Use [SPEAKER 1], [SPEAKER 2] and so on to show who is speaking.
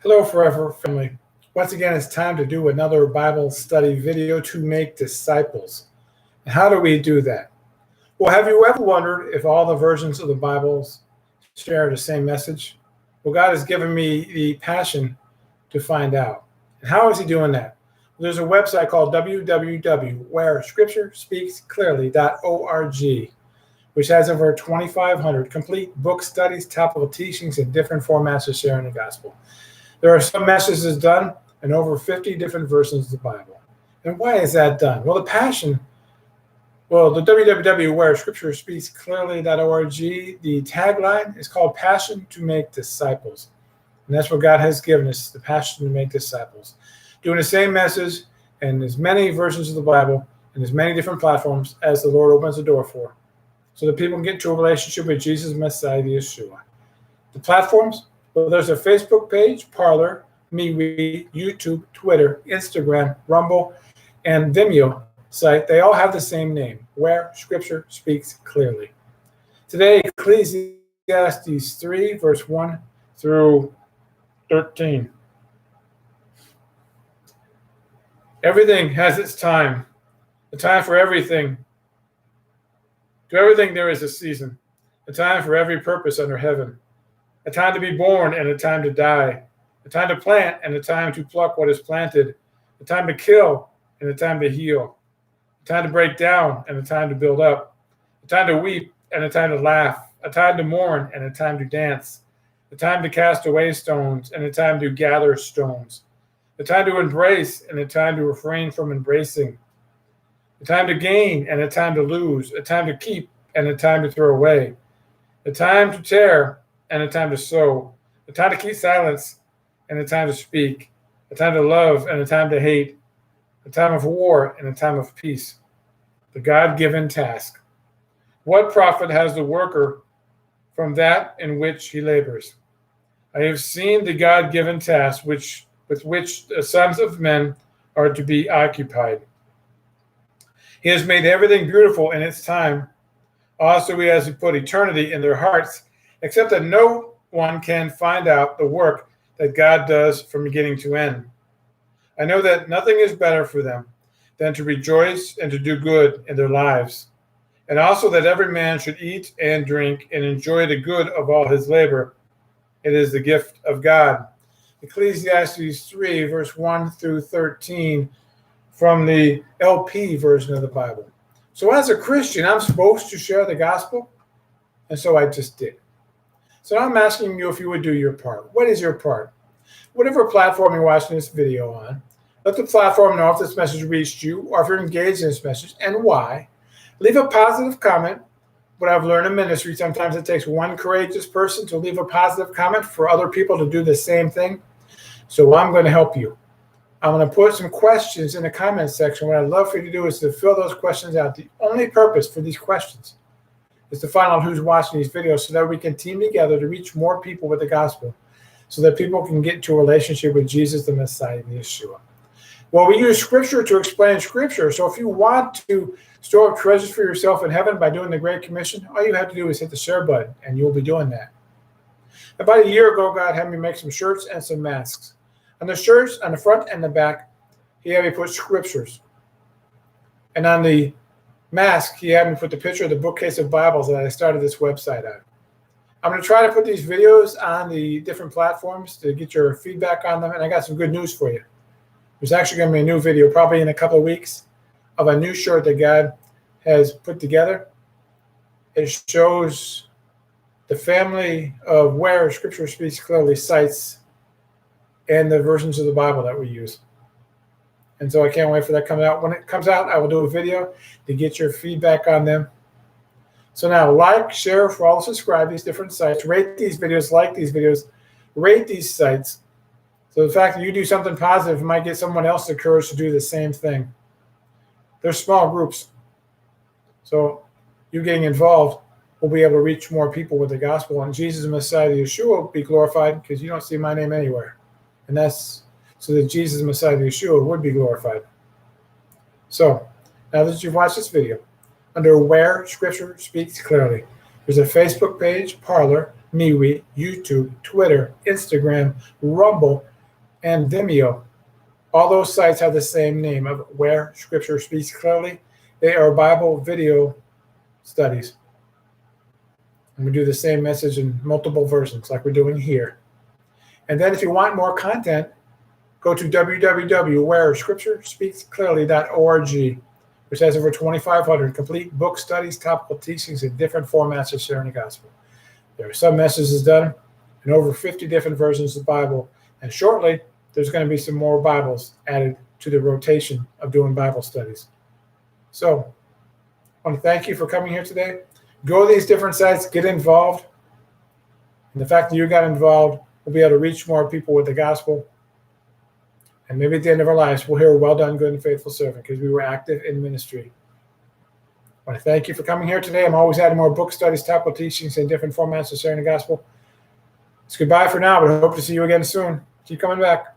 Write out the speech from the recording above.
[SPEAKER 1] Hello, Forever Family. Once again, it's time to do another Bible study video to make disciples. And how do we do that? Well, have you ever wondered if all the versions of the Bibles share the same message? Well, God has given me the passion to find out. And how is He doing that? Well, there's a website called www.wherescripturespeaksclearly.org, which has over 2,500 complete book studies, topical teachings, and different formats of sharing the gospel. There are some messages done in over 50 different versions of the Bible. And why is that done? Well, the www.wherescripturespeaksclearly.org, the tagline is called Passion to Make Disciples. And that's what God has given us, the passion to make disciples. Doing the same message in as many versions of the Bible and as many different platforms as the Lord opens the door for, so that people can get into a relationship with Jesus Messiah, the Yeshua. The platforms? Well, there's a Facebook page, Parler, MeWe, YouTube, Twitter, Instagram, Rumble, and Vimeo site. They all have the same name, Where Scripture Speaks Clearly. Today, Ecclesiastes 3, verse 1 through 13. Everything has its time, a time for everything. To everything there is a season, a time for every purpose under heaven. A time to be born and a time to die, a time to plant and a time to pluck what is planted, a time to kill and a time to heal, a time to break down and a time to build up, a time to weep and a time to laugh, a time to mourn and a time to dance, a time to cast away stones and a time to gather stones, a time to embrace and a time to refrain from embracing, a time to gain and a time to lose, a time to keep and a time to throw away, a time to tear and a time to sow, a time to keep silence and a time to speak, a time to love and a time to hate, a time of war and a time of peace. The God-given task. What profit has the worker from that in which he labors? I have seen the God-given task with which the sons of men are to be occupied. He has made everything beautiful in its time. Also, he has put eternity in their hearts, except that no one can find out the work that God does from beginning to end. I know that nothing is better for them than to rejoice and to do good in their lives, and also that every man should eat and drink and enjoy the good of all his labor. It is the gift of God. Ecclesiastes 3, verse 1 through 13, from the LP version of the Bible. So as a Christian, I'm supposed to share the gospel, and so I just did. So now I'm asking you if you would do your part. What is your part? Whatever platform you're watching this video on, let the platform know if this message reached you or if you're engaged in this message and why. Leave a positive comment. What I've learned in ministry, sometimes it takes one courageous person to leave a positive comment for other people to do the same thing. So I'm going to help you. I'm going to put some questions in the comment section. What I'd love for you to do is to fill those questions out. The only purpose for these questions is to find out who's watching these videos so that we can team together to reach more people with the gospel, so that people can get into a relationship with Jesus, the Messiah, the Yeshua. Well, we use Scripture to explain Scripture. So if you want to store up treasures for yourself in heaven by doing the Great Commission, all you have to do is hit the share button, and you'll be doing that. About a year ago, God had me make some shirts and some masks. On the shirts, on the front and the back, He had me put scriptures. And on the mask, He had me put the picture of the bookcase of Bibles that I started this website on. I'm going to try to put these videos on the different platforms to get your feedback on them, and I got some good news for you. There's actually going to be a new video, probably in a couple of weeks, of a new shirt that God has put together. It shows the family of Where Scripture Speaks Clearly sites and the versions of the Bible that we use. And so I can't wait for that to come out. When it comes out, I will do a video to get your feedback on them. So now, like, share, follow, subscribe these different sites. Rate these videos, like these videos, rate these sites. So the fact that you do something positive might get someone else the courage to do the same thing. They're small groups. So you getting involved will be able to reach more people with the gospel. And Jesus, Messiah, Yeshua will be glorified, because you don't see my name anywhere. And that's so that Jesus, Messiah, Yeshua would be glorified. So now that you've watched this video, under Where Scripture Speaks Clearly, there's a Facebook page, Parler, MeWe, YouTube, Twitter, Instagram, Rumble, and Vimeo. All those sites have the same name of Where Scripture Speaks Clearly. They are Bible video studies. And we do the same message in multiple versions like we're doing here. And then if you want more content, go to www.wherescripturespeaksclearly.org, which has over 2,500 complete book studies, topical teachings, and different formats of sharing the gospel. There are some messages done in over 50 different versions of the Bible. And shortly, there's going to be some more Bibles added to the rotation of doing Bible studies. So I want to thank you for coming here today. Go to these different sites, get involved. And the fact that you got involved, we'll be able to reach more people with the gospel. And maybe at the end of our lives, we'll hear, well done, good and faithful servant, because we were active in ministry. I want to thank you for coming here today. I'm always adding more book studies, topical teachings, and different formats of sharing the gospel. It's goodbye for now, but I hope to see you again soon. Keep coming back.